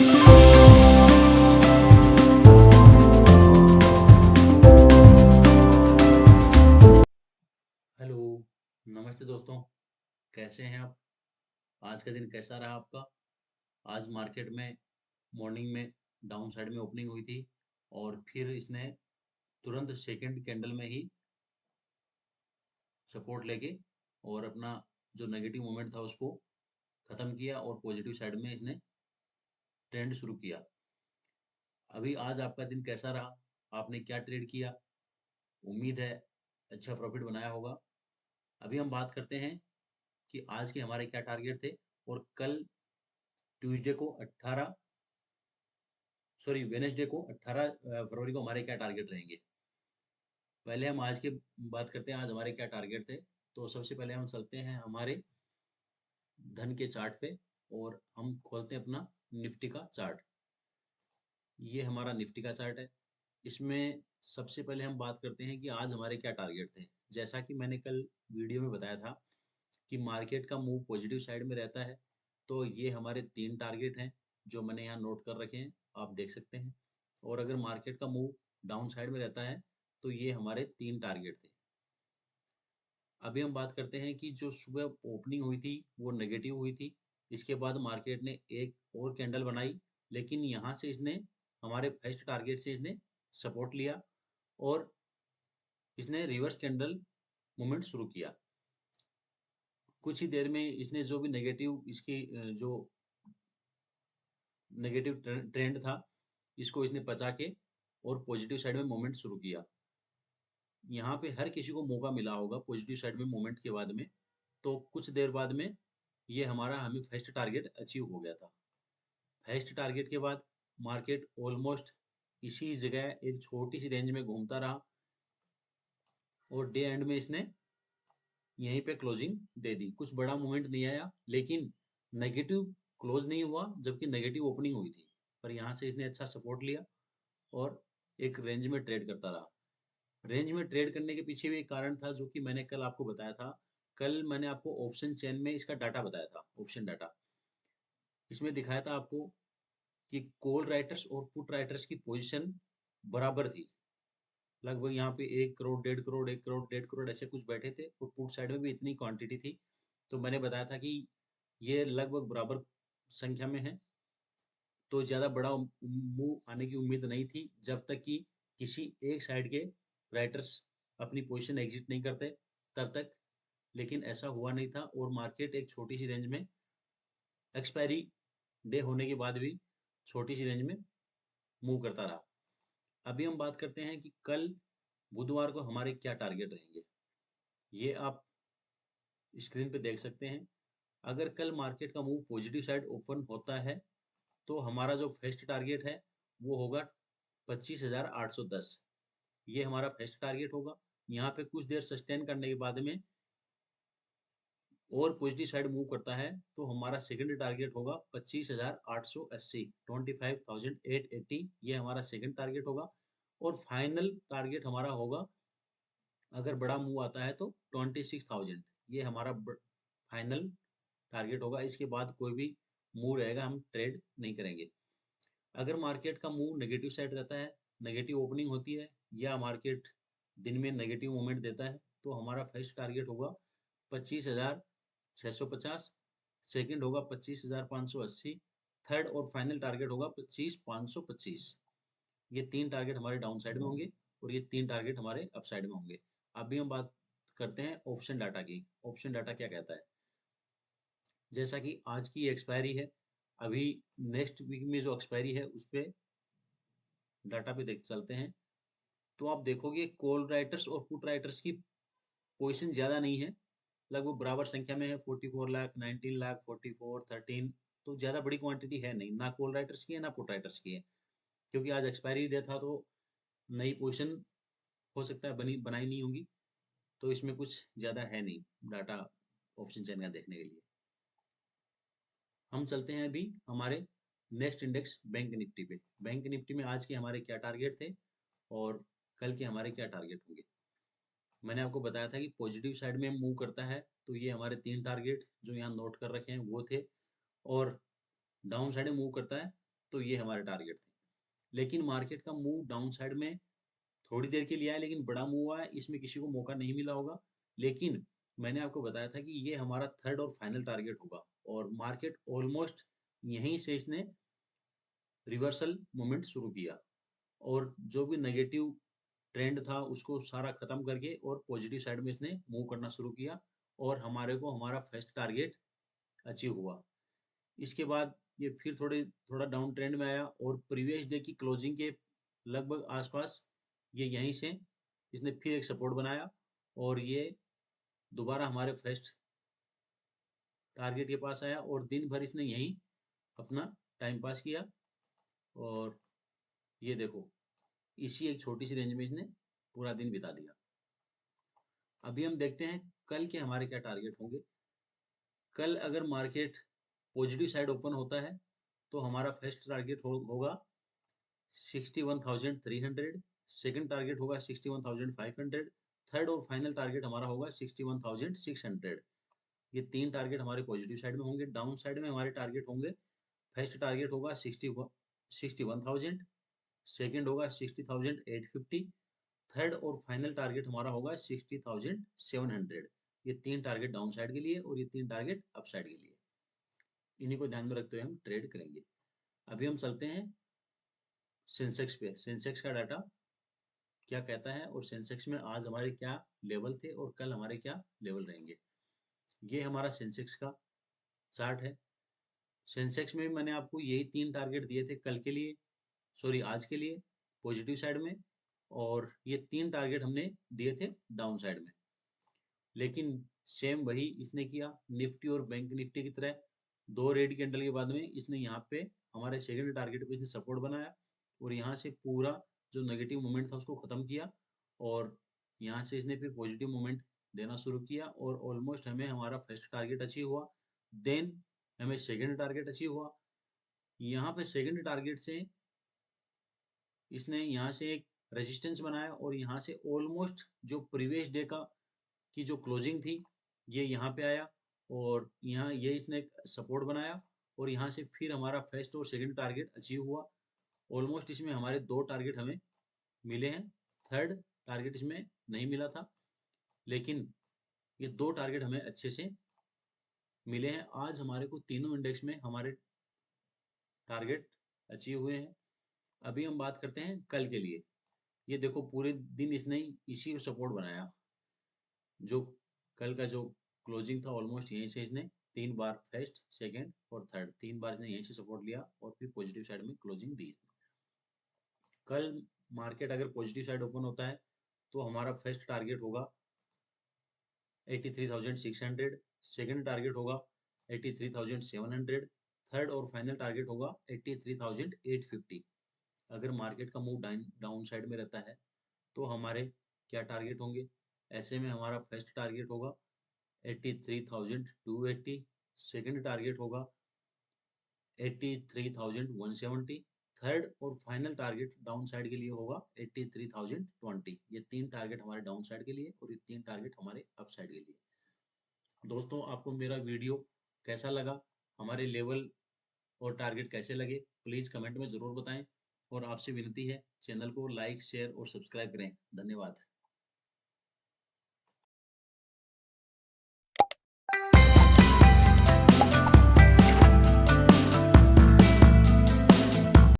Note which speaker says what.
Speaker 1: Hello, नमस्ते दोस्तों। कैसे हैं आप? आज का दिन कैसा रहा आपका? आज मार्केट में मॉर्निंग में डाउन साइड में ओपनिंग हुई थी और फिर इसने तुरंत सेकंड कैंडल में ही सपोर्ट लेके और अपना जो नेगेटिव मोमेंट था उसको ख़त्म किया और पॉजिटिव साइड में इसने ट्रेंड शुरू किया। अभी आज आपका दिन कैसा रहा? आपने क्या ट्रेड किया? उम्मीद है अच्छा प्रॉफिट बनाया होगा। अभी हम बात करते हैं कि आज के हमारे क्या टारगेट थे और कल ट्यूसडे को 18 सॉरी वेनेसडे को 18 फरवरी को हमारे क्या टारगेट रहेंगे। पहले हम आज की बात करते हैं, आज हमारे क्या टारगेट थे। तो सबसे पहले हम चलते हैं हमारे धन के चार्ट पे और हम खोलते हैं अपना निफ्टी का चार्ट। ये हमारा निफ्टी का चार्ट है। इसमें सबसे पहले हम बात करते हैं कि आज हमारे क्या टारगेट थे। जैसा कि मैंने कल वीडियो में बताया था कि मार्केट का मूव पॉजिटिव साइड में रहता है, तो ये हमारे 3 टारगेट हैं जो मैंने यहाँ नोट कर रखे हैं, आप देख सकते हैं। और अगर मार्केट का मूव डाउन साइड में रहता है तो ये हमारे 3 टारगेट थे। अभी हम बात करते हैं कि जो सुबह ओपनिंग हुई थी वो नेगेटिव हुई थी। इसके बाद मार्केट ने एक और कैंडल बनाई, लेकिन यहाँ से इसने हमारे फर्स्ट टारगेट से इसने सपोर्ट लिया और इसने रिवर्स कैंडल मूवमेंट शुरू किया। कुछ ही देर में इसने जो भी नेगेटिव इसकी जो नेगेटिव ट्रेंड था इसको इसने पचा के और पॉजिटिव साइड में मूवमेंट शुरू किया। यहाँ पे हर किसी को मौका मिला होगा पॉजिटिव साइड में मूवमेंट के बाद में, तो कुछ देर बाद में ये हमारा हमें फर्स्ट टारगेट अचीव हो गया था। फर्स्ट टारगेट के बाद मार्केट ऑलमोस्ट इसी जगह एक छोटी सी रेंज में घूमता रहा और डे एंड में इसने यहीं पे क्लोजिंग दे दी। कुछ बड़ा मूवमेंट नहीं आया, लेकिन नेगेटिव क्लोज नहीं हुआ जबकि नेगेटिव ओपनिंग हुई थी। पर यहाँ से इसने अच्छा सपोर्ट लिया और एक रेंज में ट्रेड करता रहा। रेंज में ट्रेड करने के पीछे भी एक कारण था जो कि मैंने कल आपको बताया था। कल मैंने आपको ऑप्शन चेन में इसका डाटा बताया था, ऑप्शन डाटा। इसमें दिखाया था आपको कि कॉल राइटर्स और पुट राइटर्स की पोजीशन बराबर थी। लगभग यहाँ पे 1 करोड़ 1.5 करोड़ 1 करोड़ 1.5 करोड़ ऐसे कुछ बैठे थे और पुट साइड में भी इतनी क्वांटिटी थी। तो मैंने बताया था कि ये लगभग बराबर संख्या में है, तो ज़्यादा बड़ा मूव आने की उम्मीद नहीं थी जब तक कि किसी एक साइड के राइटर्स अपनी पोजीशन एग्जिट नहीं करते तब तक। लेकिन ऐसा हुआ नहीं था और मार्केट एक छोटी सी रेंज में एक्सपायरी डे होने के बाद भी छोटी सी रेंज में मूव करता रहा। अभी हम बात करते हैं कि कल बुधवार को हमारे क्या टारगेट रहेंगे। ये आप स्क्रीन पे देख सकते हैं। अगर कल मार्केट का मूव पॉजिटिव साइड ओपन होता है तो हमारा जो फर्स्ट टारगेट है वो होगा 25,810। ये हमारा फर्स्ट टारगेट होगा। यहाँ पे कुछ देर सस्टेन करने के बाद में और पॉजिटिव साइड मूव करता है तो हमारा सेकंड टारगेट होगा 25,880, 25,880। ये हमारा सेकंड टारगेट होगा। और फाइनल टारगेट हमारा होगा, अगर बड़ा मूव आता है तो 26,000। ये हमारा फाइनल टारगेट होगा। इसके बाद कोई भी मूव रहेगा हम ट्रेड नहीं करेंगे। अगर मार्केट का मूव नेगेटिव साइड रहता है, नेगेटिव ओपनिंग होती है या मार्केट दिन में नेगेटिव मूवमेंट देता है तो हमारा फर्स्ट टारगेट होगा 25,650। सेकंड होगा 25,580। थर्ड और फाइनल टारगेट होगा 25,525। ये 3 टारगेट हमारे डाउन साइड में होंगे और ये 3 टारगेट हमारे अप साइड में होंगे। अभी हम बात करते हैं ऑप्शन डाटा की। ऑप्शन डाटा क्या कहता है? जैसा कि आज की एक्सपायरी है, अभी नेक्स्ट वीक में जो एक्सपायरी है उस पे डाटा पे देख चलते हैं तो आप देखोगे कॉल राइटर्स और पुट राइटर्स की पोजीशन ज़्यादा नहीं है, लगभग बराबर संख्या में है। 44 लाख 19 लाख 44 13, तो ज़्यादा बड़ी क्वांटिटी है नहीं, ना कॉल राइटर्स की है ना पुट राइटर्स की है। क्योंकि आज एक्सपायरी डे था तो नई पोजीशन हो सकता है बनी बनाई नहीं होगी, तो इसमें कुछ ज़्यादा है नहीं डाटा ऑप्शन चेन का देखने के लिए। हम चलते हैं अभी हमारे नेक्स्ट इंडेक्स बैंक निफ्टी पे। बैंक निफ्टी में आज के हमारे क्या टारगेट थे और कल के हमारे क्या टारगेट होंगे। मैंने आपको बताया था कि पॉजिटिव साइड में मूव करता है तो ये हमारे 3 टारगेट जो यहाँ नोट कर रखे हैं वो थे, और डाउन साइड में मूव करता है तो ये हमारे टारगेट थे। लेकिन मार्केट का मूव डाउन साइड में थोड़ी देर के लिए आया, लेकिन बड़ा मूव आया, इसमें किसी को मौका नहीं मिला होगा। लेकिन मैंने आपको बताया था कि ये हमारा थर्ड और फाइनल टारगेट होगा, और मार्केट ऑलमोस्ट यहीं से इसने रिवर्सल मूवमेंट शुरू किया, और जो भी नेगेटिव ट्रेंड था उसको सारा खत्म करके और पॉजिटिव साइड में इसने मूव करना शुरू किया, और हमारे को हमारा फर्स्ट टारगेट अचीव हुआ। इसके बाद ये फिर थोड़ा डाउन ट्रेंड में आया, और प्रीवियस डे की क्लोजिंग के लगभग आसपास ये यहीं से इसने फिर एक सपोर्ट बनाया, और ये दोबारा हमारे फर्स्ट टारगेट के पास आया, और दिन भर इसने यहीं अपना टाइम पास किया। और ये देखो, इसी एक छोटी सी रेंज में इसने पूरा दिन बिता दिया। अभी हम देखते हैं कल के हमारे क्या टारगेट होंगे। कल अगर मार्केट पॉजिटिव साइड ओपन होता है तो हमारा फर्स्ट टारगेट होगा 61,300, सेकंड टारगेट होगा 61,500, थर्ड और फाइनल टारगेट हमारा होगा 61,600। ये तीन टारगेट हमारे पॉजिटिव साइड में होंगे। डाउन साइड में हमारे टारगेट होंगे, फर्स्ट टारगेट होगा 61,000, सेकंड होगा 60,850, थर्ड और फाइनल टारगेट हमारा होगा 60,700। ये तीन टारगेट डाउन साइड के लिए और ये तीन टारगेट अप साइड के लिए। इन्हीं को ध्यान में रखते हुए हम ट्रेड करेंगे। अभी हम चलते हैं सेंसेक्स पे। सेंसेक्स का डाटा क्या कहता है, और सेंसेक्स में आज हमारे क्या लेवल थे और कल हमारे क्या लेवल रहेंगे। ये हमारा सेंसेक्स का चार्ट है। सेंसेक्स में मैंने आपको यही तीन टारगेट दिए थे कल के लिए, सॉरी आज के लिए, पॉजिटिव साइड में, और ये तीन टारगेट हमने दिए थे डाउन साइड में। लेकिन सेम वही इसने किया, निफ्टी और बैंक निफ्टी की तरह। दो रेड कैंडल के बाद में इसने यहाँ पे हमारे सेकंड टारगेट पे इसने सपोर्ट बनाया, और यहाँ से पूरा जो नेगेटिव मोमेंट था उसको खत्म किया, और यहाँ से इसने फिर पॉजिटिव मोमेंट देना शुरू किया, और ऑलमोस्ट हमें हमारा फर्स्ट टारगेट अचीव हुआ। देन हमें सेकंड टारगेट अचीव हुआ। यहाँ पे सेकंड टारगेट से इसने यहाँ से एक रेजिस्टेंस बनाया, और यहाँ से ऑलमोस्ट जो प्रीवियस डे का की जो क्लोजिंग थी ये यहाँ पे आया, और यहाँ ये इसने एक सपोर्ट बनाया, और यहाँ से फिर हमारा फर्स्ट और सेकंड टारगेट अचीव हुआ। ऑलमोस्ट इसमें हमारे दो टारगेट हमें मिले हैं, थर्ड टारगेट इसमें नहीं मिला था, लेकिन ये दो टारगेट हमें अच्छे से मिले हैं। आज हमारे को तीनों इंडेक्स में हमारे टारगेट अचीव हुए हैं। अभी हम बात करते हैं कल के लिए। ये देखो, पूरे दिन इसने इसी को सपोर्ट बनाया। जो कल का जो क्लोजिंग था ऑलमोस्ट यहीं से इसने तीन बार फर्स्ट सेकंड और थर्ड तीन बार इसने यहीं से सपोर्ट लिया, और फिर पॉजिटिव साइड में क्लोजिंग दी। कल मार्केट अगर पॉजिटिव साइड ओपन होता है तो हमारा फर्स्ट टारगेट होगा 83,600, सेकंड टारगेट होगा 83,700, थर्ड और फाइनल टारगेट होगा 83,850। अगर मार्केट का मूव डाउन साइड में रहता है तो हमारे क्या टारगेट होंगे। ऐसे में हमारा फर्स्ट टारगेट होगा 83,280, सेकंड टारगेट होगा 83,170, थर्ड और फाइनल टारगेट डाउन साइड के लिए होगा 83,020। ये तीन टारगेट हमारे डाउन साइड के लिए और ये तीन टारगेट हमारे अप साइड के लिए। दोस्तों, आपको मेरा वीडियो कैसा लगा, हमारे लेवल और टारगेट कैसे लगे, प्लीज़ कमेंट में ज़रूर बताएं, और आपसे विनती है चैनल को लाइक शेयर और सब्सक्राइब करें। धन्यवाद।